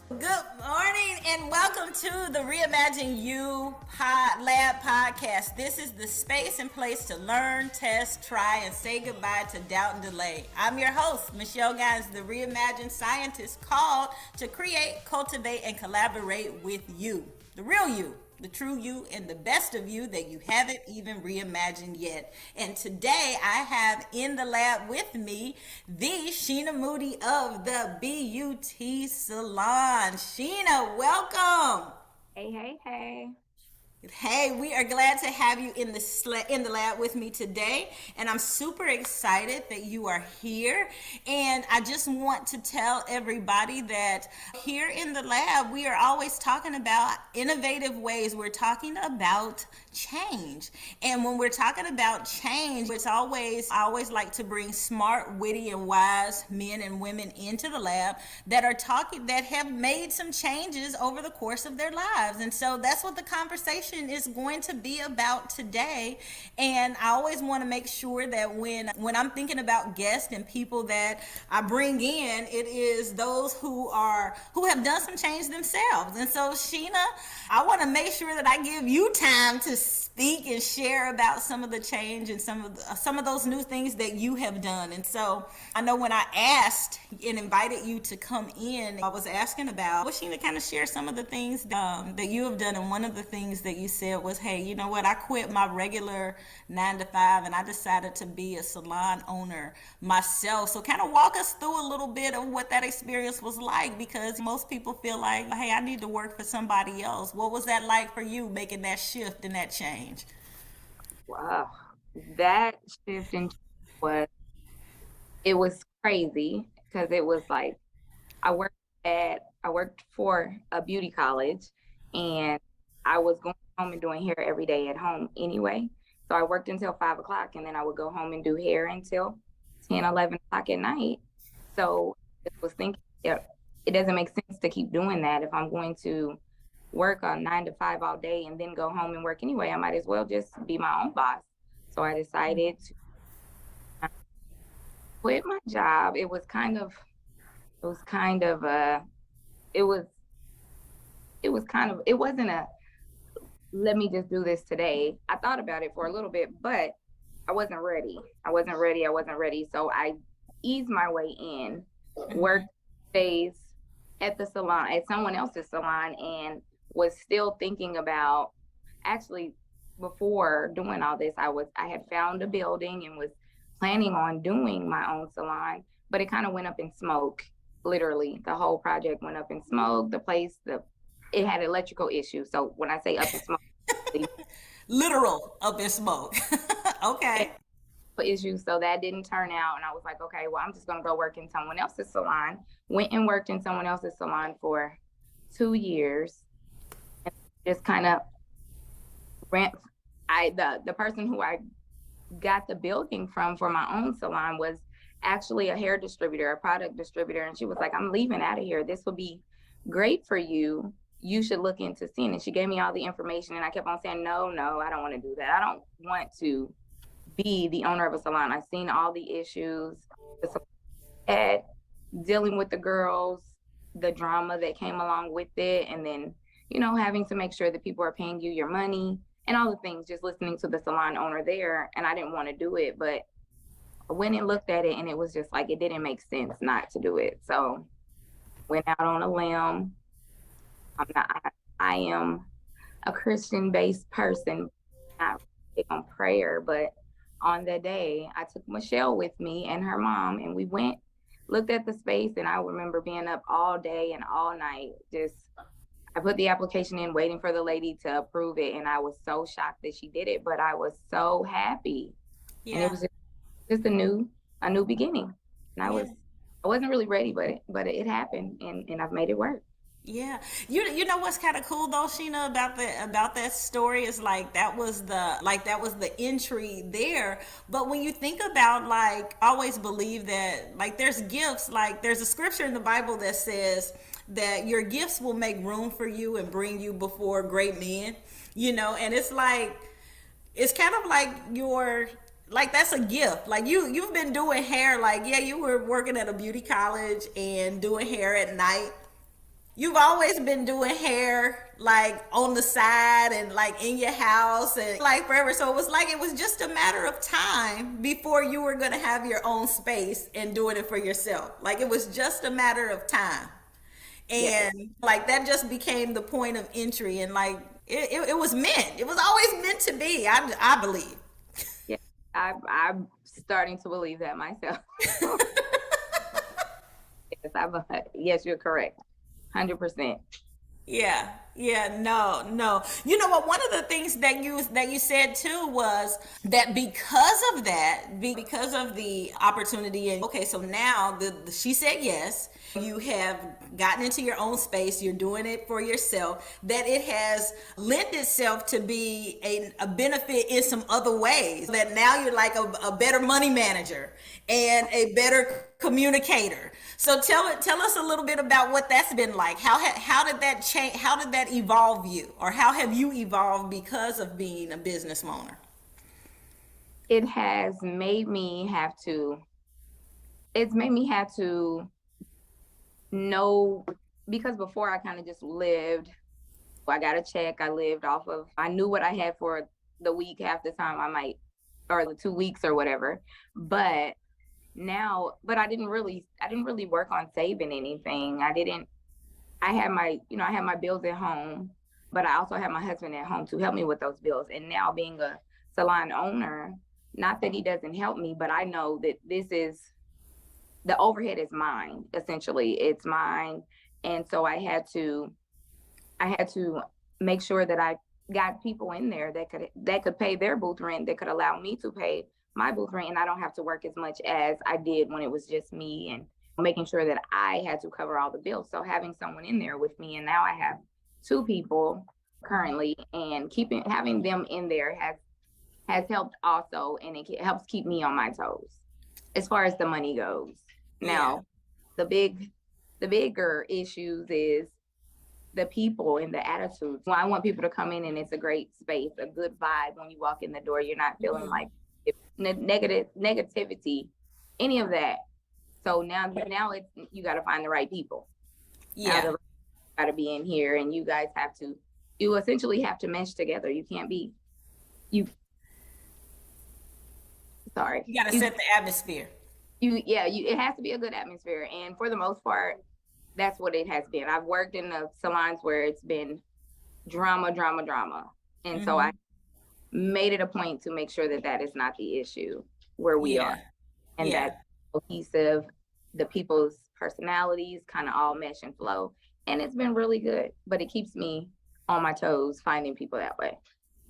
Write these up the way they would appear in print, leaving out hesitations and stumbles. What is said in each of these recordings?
Good morning and welcome to the Reimagine You Lab podcast. This is the space and place to learn, test, try, and say goodbye to doubt and delay. I'm your host, Michelle Gines, the Reimagined Scientist called to create, cultivate, and collaborate with you, the real you, the true you, and the best of you that you haven't even reimagined yet. And today I have in the lab with me the Sheena Moody of the BUT Salon. Sheena, welcome. Hey, hey, hey. Hey, we are glad to have you in the lab with me today, and I'm super excited that you are here. And I just want to tell everybody that here in the lab, we are always talking about innovative ways. We're talking about change, and when we're talking about change, it's always I always like to bring smart, witty, and wise men and women into the lab that have made some changes over the course of their lives. And so that's what the conversation is going to be about today. And I always want to make sure that when I'm thinking about guests and people that I bring in, it is those who have done some change themselves. And so Sheena, I want to make sure that I give you time to speak and share about some of the change and some of those new things that you have done. And so I know when I asked and invited you to come in, I was asking about wishing to kind of share some of the things that you have done. And one of the things that you said was, hey, you know what? I quit my regular 9 to 5 and I decided to be a salon owner myself. So kind of walk us through a little bit of what that experience was like, because most people feel like, hey, I need to work for somebody else. What was that like for you, making that shift and that change? Wow. That shift in was it was crazy because it was like I worked for a beauty college and I was going home and doing hair every day at home anyway. So I worked until 5 o'clock and then I would go home and do hair until 10, 11 o'clock at night. So I was thinking, it doesn't make sense to keep doing that. If I'm going to work on 9 to 5 all day and then go home and work anyway, I might as well just be my own boss. So I decided to quit my job. It was kind of it was it wasn't a let me just do this today. I thought about it for a little bit, but I wasn't ready. I wasn't ready. So I eased my way in, worked days at the salon, at someone else's salon, and was still thinking about actually before doing all this, I had found a building and was planning on doing my own salon, but it kind of went up in smoke. Literally, the whole project went up in smoke. The it had electrical issues. So when I say up in smoke, Literal up in smoke. Okay. issues. So that didn't turn out. And I was like, okay, well, I'm just going to go work in someone else's salon. Went and worked in someone else's salon for 2 years. And just kind of ran. The person who I got the building from for my own salon was actually a hair distributor, a product distributor. And she was like, I'm leaving out of here. This will be great for you. You should look into seeing it. She gave me all the information and I kept on saying, no, I don't want to do that. I don't want to be the owner of a salon. I've seen all the issues at dealing with the girls, the drama that came along with it, and then, having to make sure that people are paying you your money and all the things, just listening to the salon owner there. And I didn't want to do it, but I went and looked at it and it was just like, it didn't make sense not to do it. So went out on a limb. I am a Christian based person, not big on prayer, but on that day, I took Michelle with me and her mom, and we went, looked at the space, and I remember being up all day and all night. I put the application in, waiting for the lady to approve it, and I was so shocked that she did it, but I was so happy, and it Yeah. was just a new beginning, and Yeah. I wasn't really ready, but it happened, and I've made it work. Yeah, you know what's kind of cool though, Sheena, about that story is like that was the entry there. But when you think about, like, I always believe that, like, there's gifts, like there's a scripture in the Bible that says that your gifts will make room for you and bring you before great men. And it's kind of like your like that's a gift. Like you've been doing hair, like, yeah, you were working at a beauty college and doing hair at night, You've always been doing hair like on the side and like in your house and like forever. So it was like it was just a matter of time before you were going to have your own space and doing it for yourself. Like it was just a matter of time. Yes. And like that just became the point of entry. And like it was meant, it was always meant to be, I believe. Yeah. I'm starting to believe that myself. Yes, yes, you're correct. 100%. Yeah, yeah, no, no. You know what? One of the things that you said too was that because of that, because of the opportunity, and okay, so now she said yes. You have gotten into your own space. You're doing it for yourself. That it has lent itself to be a benefit in some other ways. That now you're like a better money manager and a better communicator. So tell us a little bit about what that's been like. How did that change? How did that evolve you, or how have you evolved because of being a business owner? It has made me have to, it's made me have to know, because before I kind of just lived, I got a check, I lived off of, I knew what I had for the week, half the time I might, or the 2 weeks or whatever. But now, but I didn't really work on saving anything. I had my, I had my bills at home, but I also had my husband at home to help me with those bills. And now being a salon owner, not that he doesn't help me, but I know that the overhead is mine, essentially. It's mine. And so I had to make sure that I got people in there that could pay their booth rent, that could allow me to pay my booth rent, and I don't have to work as much as I did when it was just me, and making sure that I had to cover all the bills. So having someone in there with me, and now I have two people currently, and keeping having them in there has helped also, and it helps keep me on my toes as far as the money goes. Yeah, Now, the bigger issues is the people and the attitudes. Well, I want people to come in and it's a great space, a good vibe when you walk in the door. You're not feeling like negativity, any of that. So now it's, you got to find the right people. Now yeah. the got to be in here, and you essentially have to mesh together. You can't be you. Sorry, You got to set the atmosphere. it has to be a good atmosphere, and for the most part, that's what it has been. I've worked in the salons where it's been drama, drama, drama. And so I Hmm. made it a point to make sure that that is not the issue where we are, Yeah, and yeah. that cohesive, the people's personalities kind of all mesh and flow. And it's been really good, but it keeps me on my toes finding people that way.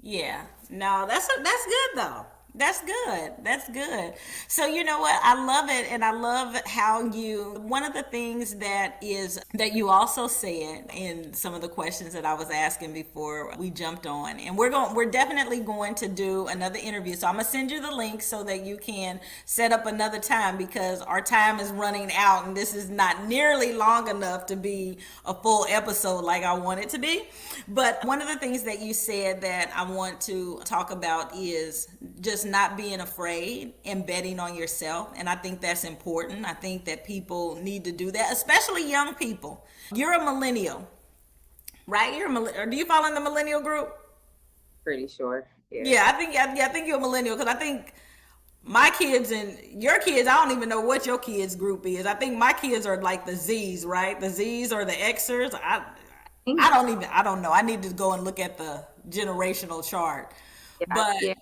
Yeah. No, that's good though. That's good. That's good. So you know what? I love it, and I love how you. One of the things that you also said in some of the questions that I was asking before we jumped on, and we're definitely going to do another interview. So I'm gonna send you the link so that you can set up another time, because our time is running out, and this is not nearly long enough to be a full episode like I want it to be. But one of the things that you said that I want to talk about is just not being afraid and betting on yourself. And I think that's important. I think that people need to do that, especially young people. You're a millennial, right? Or do you fall in the millennial group? Pretty sure. Yeah. Yeah, I think you're a millennial, because I think my kids and your kids, I don't even know what your kids group is. I think my kids are like the Z's, right? The Z's or the Xers. I don't know. I need to go and look at the generational chart. Yeah, But yeah,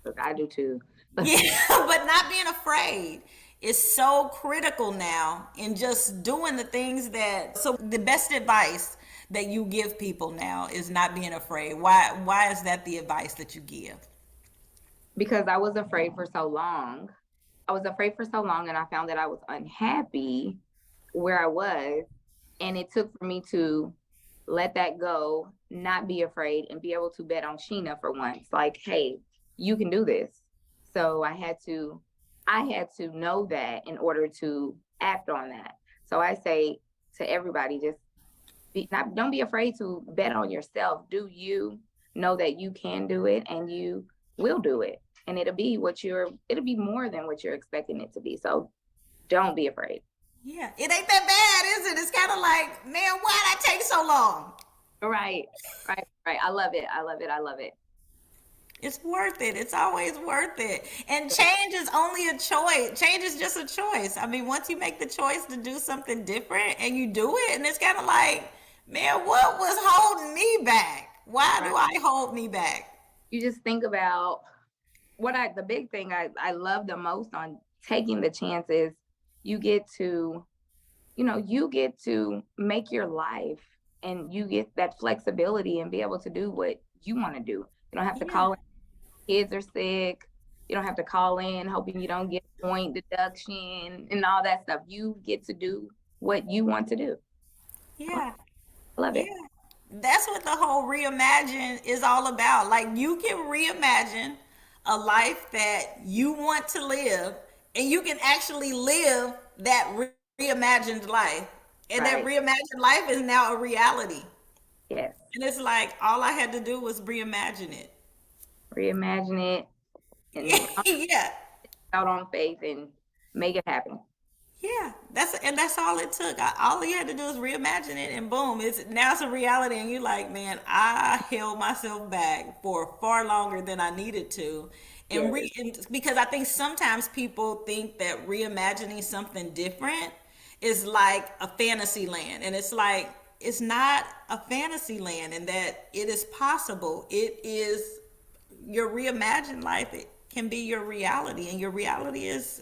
look, I do too. yeah, but not being afraid is so critical now in just doing the things that, so the best advice that you give people now is not being afraid. Why is that the advice that you give? Because I was afraid for so long. I was afraid for so long, and I found that I was unhappy where I was. And it took for me to let that go, not be afraid, and be able to bet on Sheena for once. Like, hey, you can do this. So I had to know that in order to act on that. So I say to everybody, just don't be afraid to bet on yourself. Do you know that you can do it, and you will do it, and it'll be more than what you're expecting it to be. So don't be afraid. Yeah, it ain't that bad, is it? It's kind of like, man, why'd I take so long? Right, right. I love it. I love it. I love it. It's worth it. It's always worth it. And change is only a choice. Change is just a choice. I mean, once you make the choice to do something different and you do it, and it's kind of like, man, what was holding me back? Why do Right. I hold me back? You just think about the big thing I love the most on taking the chances, you get to, you get to make your life, and you get that flexibility and be able to do what you want to do. You don't have to Yeah, call in, kids are sick. You don't have to call in hoping you don't get point deduction and all that stuff. You get to do what you want to do. yeah, I love it. yeah. That's what the whole reimagine is all about. Like, you can reimagine a life that you want to live, and you can actually live that reimagined life. And that Right. reimagined life is now a reality. Yes. And it's like all I had to do was reimagine it. Reimagine it and Yeah. out on faith and make it happen. Yeah, that's all it took. All you had to do is reimagine it, and boom, it's a reality. And you're like, man, I held myself back for far longer than I needed to, Yes. and because I think sometimes people think that reimagining something different is like a fantasy land, and it's like it's not a fantasy land, and that it is possible. It is your reimagined life. It can be your reality, and your reality is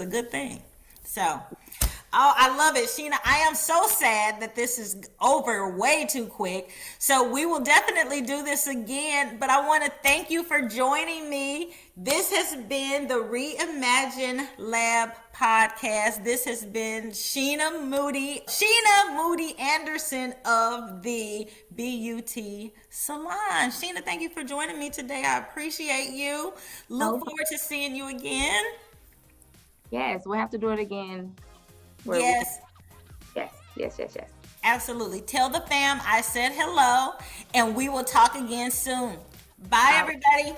a good thing. So, oh, I love it, Sheena. I am so sad that this is over way too quick. So we will definitely do this again, but I want to thank you for joining me. This has been the Reimagine Lab podcast. This has been Sheena Moody Anderson of the BUT Salon. Sheena, thank you for joining me today. I appreciate you. Look No, forward to seeing you again. yes, we'll have to do it again where we can. Yes. Yes, yes, yes, yes. Absolutely. Tell the fam I said hello, and we will talk again soon. Bye, All right. everybody.